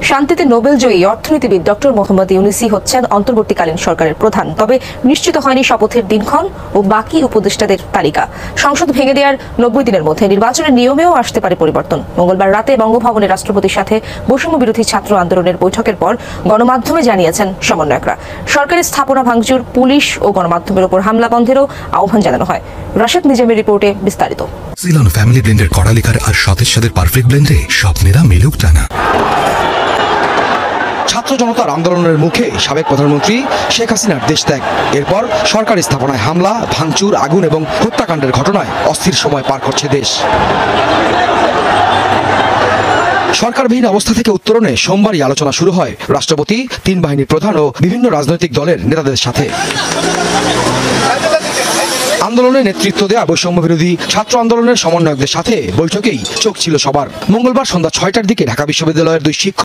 শান্তিতে নোবেলজয়ী অর্থনীতিবিদ ডক্টর মোহাম্মদ ইউনূসই হচ্ছেন অন্তর্বর্তীকালীন সরকারের প্রধান। তবে নিশ্চিত হয়নি শপথের দিনক্ষণ ও বাকি উপদেষ্টাদের তালিকা। সংসদ ভেঙে দেওয়ার 90 দিনের মধ্যে নির্বাচনের নিয়মেও আসতে পারে পরিবর্তন। মঙ্গলবার রাতে বঙ্গভবনে রাষ্ট্রপতির সাথে বৈষম্য বিরোধী ছাত্র আন্দোলনের বৈঠকের পর গণমাধ্যমে জানিয়েছেন সমন্বয়করা। সরকারের স্থাপনা ভাঙচুর, পুলিশ ও গণমাধ্যমের উপর হামলা বন্ধেরও আহ্বান জানানো হয়। রাশেদ নিজামের রিপোর্টে বিস্তারিত। সিলন ফ্যামিলি ব্লেন্ডের কড়া লিকার আর সতেজ স্বাদের পারফেক্ট ব্লেন্ডে স্বপ্নেরা মিলুক টানা। ছাত্র জনতার আন্দোলনের মুখে সাবেক প্রধানমন্ত্রী শেখ হাসিনার দেশত্যাগ। এরপর সরকারি স্থাপনায় হামলা, ভাঙচুর, আগুন এবং হত্যাকাণ্ডের ঘটনায় অস্থির সময় পার করছে দেশ। সরকারবিহীন অবস্থা থেকে উত্তরণে সোমবারই আলোচনা শুরু হয় রাষ্ট্রপতি, 3 বাহিনীর প্রধান ও বিভিন্ন রাজনৈতিক দলের নেতাদের সাথে। আন্দোলনে নেতৃত্ব দেয়া বৈষম্য বিরোধী ছাত্র আন্দোলনের সমন্বয়কদের সাথে বৈঠকেই চোখ ছিল সবার। মঙ্গলবার সন্ধ্যা 6টার দিকে ঢাকা বিশ্ববিদ্যালয়ের 2 শিক্ষক